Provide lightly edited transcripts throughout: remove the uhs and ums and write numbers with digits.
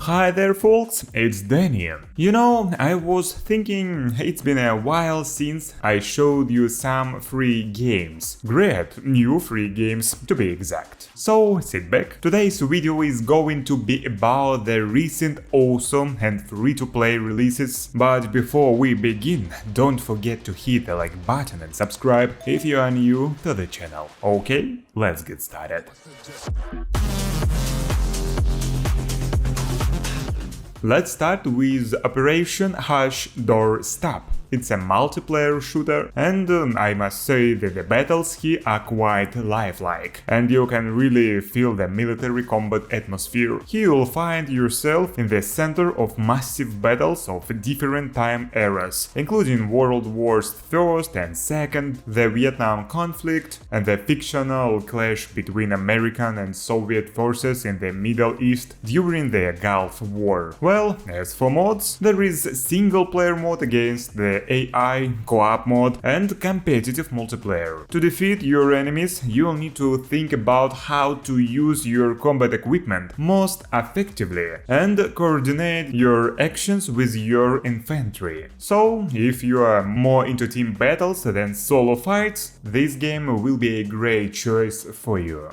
Hi there folks, it's Deni. You know, I was thinking it's been a while since I showed you some free games. Great, new free games to be exact. So sit back, today's video is going to be about the recent awesome and free-to-play releases, but before we begin, don't forget to hit the like button and subscribe if you are new to the channel. Okay, let's get started. Let's start with Operation Doorstop. It's a multiplayer shooter, and I must say that the battles here are quite lifelike, and you can really feel the military combat atmosphere. Here you'll find yourself in the center of massive battles of different time eras, including World Wars I and II, the Vietnam conflict, and the fictional clash between American and Soviet forces in the Middle East during the Gulf War. Well, as for mods, there is single-player mode against the AI, co-op mode, and competitive multiplayer. To defeat your enemies, you'll need to think about how to use your combat equipment most effectively and coordinate your actions with your infantry. So, if you are more into team battles than solo fights, this game will be a great choice for you.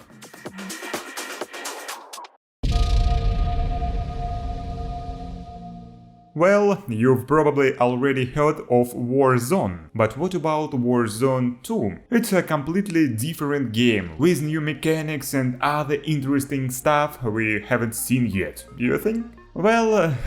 Well, you've probably already heard of Warzone, but what about Warzone 2? It's a completely different game, with new mechanics and other interesting stuff we haven't seen yet, do you think? Well,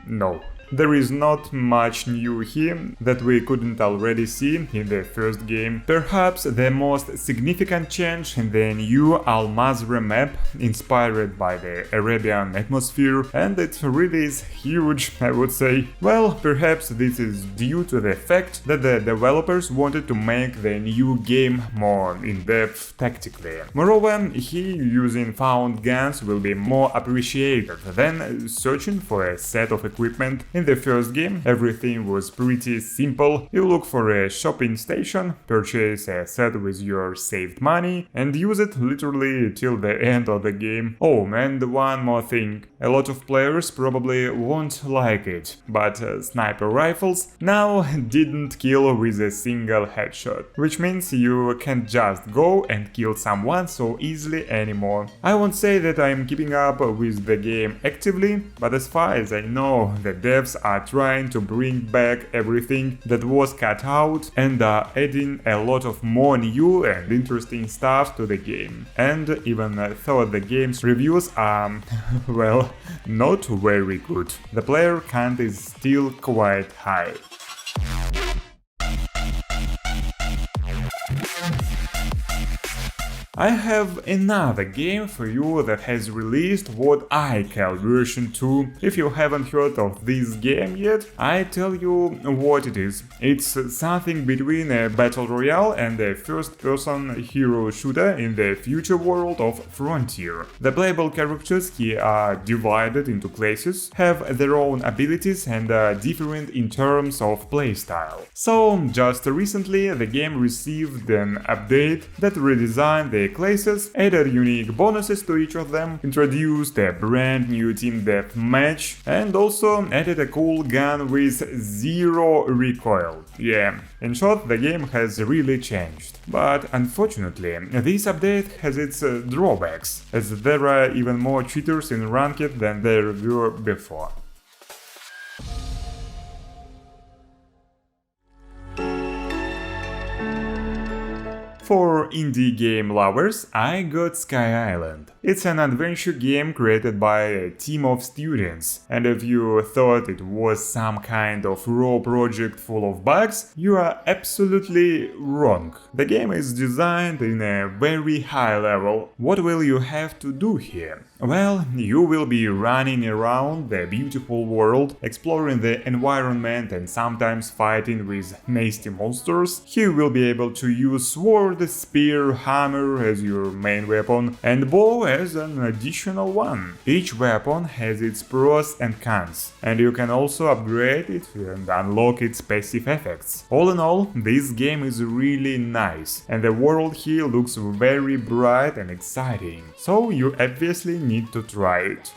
no. There is not much new here that we couldn't already see in the first game. Perhaps the most significant change in the new Al Mazrah map, inspired by the Arabian atmosphere, and it really is huge, I would say. Well, perhaps this is due to the fact that the developers wanted to make the new game more in-depth tactically. Moreover, here using found guns will be more appreciated than searching for a set of equipment. In the first game, everything was pretty simple. You look for a shopping station, purchase a set with your saved money, and use it literally till the end of the game. Oh, and one more thing. A lot of players probably won't like it, but sniper rifles now didn't kill with a single headshot, which means you can't just go and kill someone so easily anymore. I won't say that I'm keeping up with the game actively, but as far as I know, the devs are trying to bring back everything that was cut out and are adding a lot of more new and interesting stuff to the game. And even though the game's reviews are, well, not very good, the player count is still quite high. I have another game for you that has released what I call version 2. If you haven't heard of this game yet, I tell you what it is. It's something between a battle royale and a first-person hero shooter in the future world of Frontier. The playable characters here are divided into classes, have their own abilities and are different in terms of playstyle. So, just recently the game received an update that redesigned the classes, added unique bonuses to each of them, introduced a brand new team deathmatch, and also added a cool gun with zero recoil. Yeah, in short, the game has really changed. But unfortunately, this update has its drawbacks, as there are even more cheaters in Ranked than there were before. For indie game lovers, I got Skyisland. It's an adventure game created by a team of students, and if you thought it was some kind of raw project full of bugs, you are absolutely wrong. The game is designed in a very high level. What will you have to do here? Well, you will be running around the beautiful world, exploring the environment and sometimes fighting with nasty monsters. You will be able to use sword, spear, hammer as your main weapon, and bow as an additional one. Each weapon has its pros and cons, and you can also upgrade it and unlock its passive effects. All in all, this game is really nice, and the world here looks very bright and exciting, so you obviously need to try it.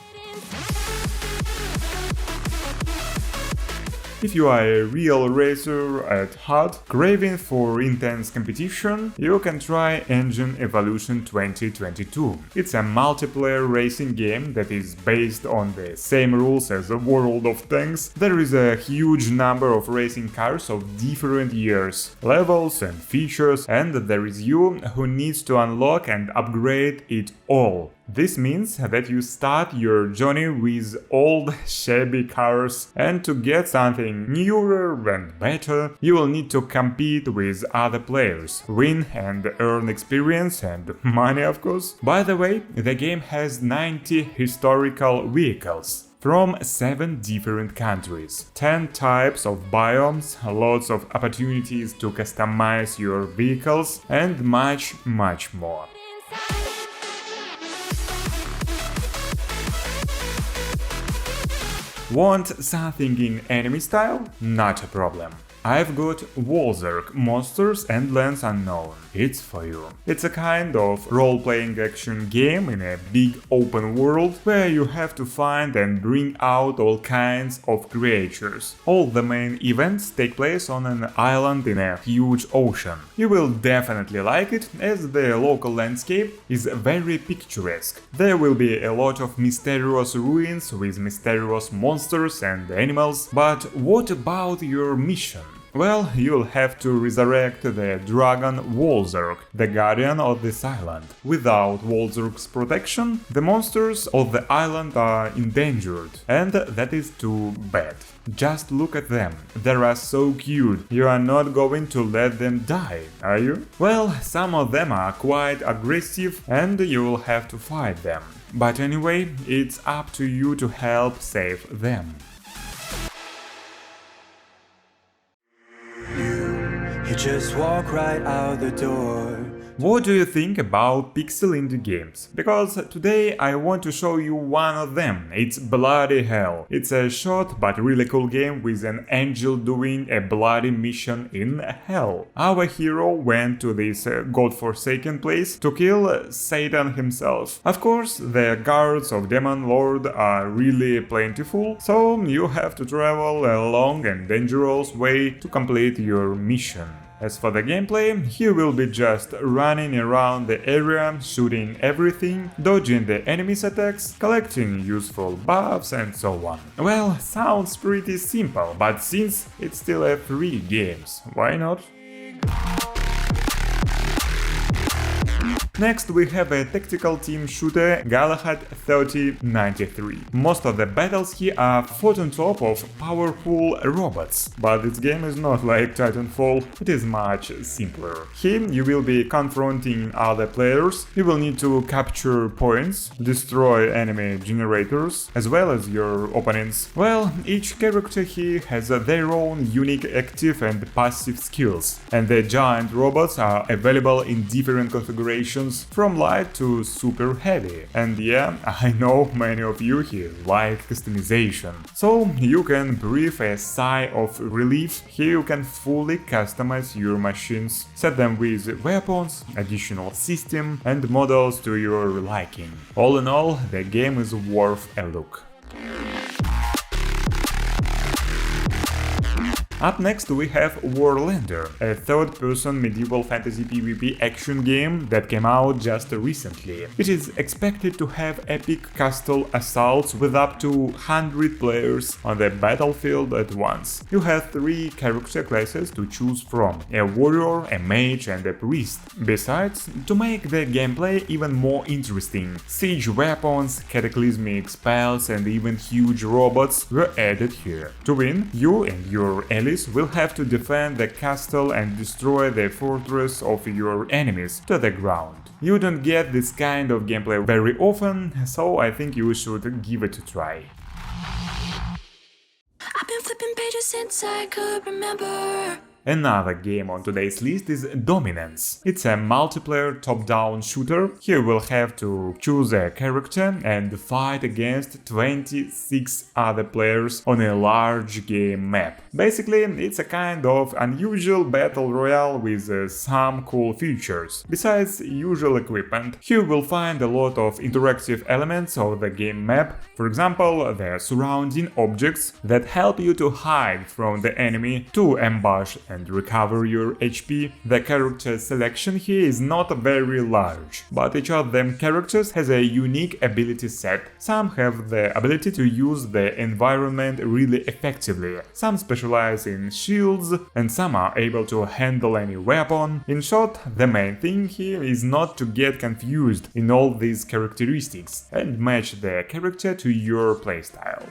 If you are a real racer at heart, craving for intense competition, you can try Engine Evolution 2022. It's a multiplayer racing game that is based on the same rules as the World of Tanks. There is a huge number of racing cars of different years, levels and features, and there is you who needs to unlock and upgrade it all. This means that you start your journey with old, shabby cars, and to get something newer and better, you will need to compete with other players, win and earn experience and money, of course. By the way, the game has 90 historical vehicles from 7 different countries, 10 types of biomes, lots of opportunities to customize your vehicles, and much more. Want something in enemy style? Not a problem. I've got Volzerk, Monsters and Lands Unknown. It's for you. It's a kind of role-playing action game in a big open world where you have to find and bring out all kinds of creatures. All the main events take place on an island in a huge ocean. You will definitely like it, as the local landscape is very picturesque. There will be a lot of mysterious ruins with mysterious monsters and animals, but what about your mission? Well, you'll have to resurrect the dragon Volzerk, the guardian of this island. Without Volzerk's protection, the monsters of the island are endangered, and that is too bad. Just look at them, they are so cute, you are not going to let them die, are you? Well, some of them are quite aggressive and you will have to fight them. But anyway, it's up to you to help save them. You just walk right out the door. What do you think about pixel indie games? Because today I want to show you one of them. It's Bloody Hell. It's a short but really cool game with an angel doing a bloody mission in hell. Our hero went to this godforsaken place to kill Satan himself. Of course, the guards of Demon Lord are really plentiful, so you have to travel a long and dangerous way to complete your mission. As for the gameplay, you will be just running around the area, shooting everything, dodging the enemy's attacks, collecting useful buffs and so on. Well, sounds pretty simple, but since it's still a free game, why not? Next we have a tactical team shooter Galahad 3093. Most of the battles here are fought on top of powerful robots, but this game is not like Titanfall, it is much simpler. Here you will be confronting other players, you will need to capture points, destroy enemy generators, as well as your opponents. Well, each character here has their own unique active and passive skills, and the giant robots are available in different configurations from light to super heavy. And yeah, I know many of you here like customization. So you can breathe a sigh of relief. Here you can fully customize your machines, set them with weapons, additional system and models to your liking. All in all, the game is worth a look. Up next we have Warlander, a third-person medieval fantasy PvP action game that came out just recently. It is expected to have epic castle assaults with up to 100 players on the battlefield at once. You have 3 character classes to choose from, a warrior, a mage and a priest. Besides, to make the gameplay even more interesting, siege weapons, cataclysmic spells and even huge robots were added here. To win, you and your allies will have to defend the castle and destroy the fortress of your enemies to the ground. You don't get this kind of gameplay very often, so I think you should give it a try. I've been flipping pages since I could remember. Another game on today's list is Dominance. It's a multiplayer top-down shooter. Here we'll have to choose a character and fight against 26 other players on a large game map. Basically, it's a kind of unusual battle royale with some cool features. Besides usual equipment, here we'll find a lot of interactive elements of the game map. For example, the surrounding objects that help you to hide from the enemy, to ambush and recover your HP. The character selection here is not very large, but each of them characters has a unique ability set. Some have the ability to use the environment really effectively, some specialize in shields, and some are able to handle any weapon. In short, the main thing here is not to get confused in all these characteristics and match the character to your playstyle.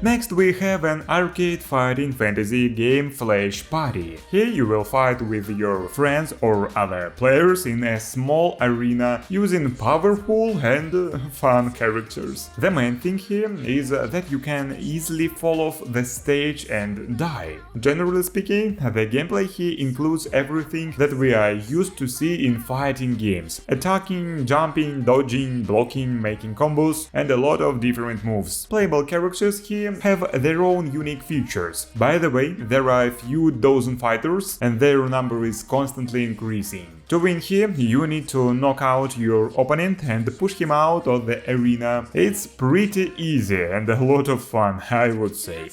Next we have an arcade fighting fantasy game Flash Party. Here you will fight with your friends or other players in a small arena using powerful and fun characters. The main thing here is that you can easily fall off the stage and die. Generally speaking, the gameplay here includes everything that we are used to see in fighting games: attacking, jumping, dodging, blocking, making combos, and a lot of different moves. Playable characters here have their own unique features. By the way, there are a few dozen fighters and their number is constantly increasing. To win here, you need to knock out your opponent and push him out of the arena. It's pretty easy and a lot of fun, I would say.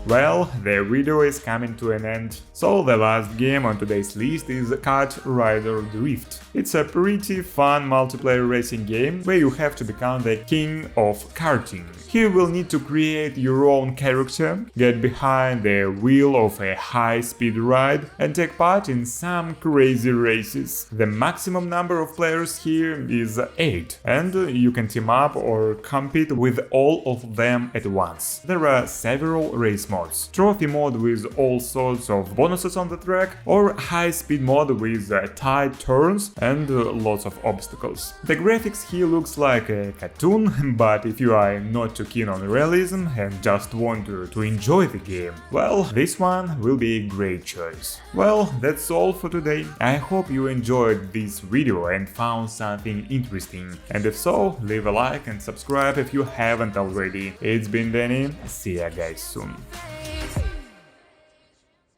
Well, the video is coming to an end, so the last game on today's list is KartRider Drift. It's a pretty fun multiplayer racing game where you have to become the king of karting. Here we'll need to create your own character, get behind the wheel of a high-speed ride, and take part in some crazy races. The maximum number of players here is 8, and you can team up or compete with all of them at once. There are several race modes: trophy mode with all sorts of bonuses on the track, or high-speed mode with tight turns and lots of obstacles. The graphics here looks like a cartoon, but if you are not too keen on realism and just want to enjoy the game, well, this one will be a great choice. Well, that's all for today. I hope you enjoyed this video and found something interesting, and if so, leave a like and subscribe if you haven't already. It's been Deni, see ya guys soon.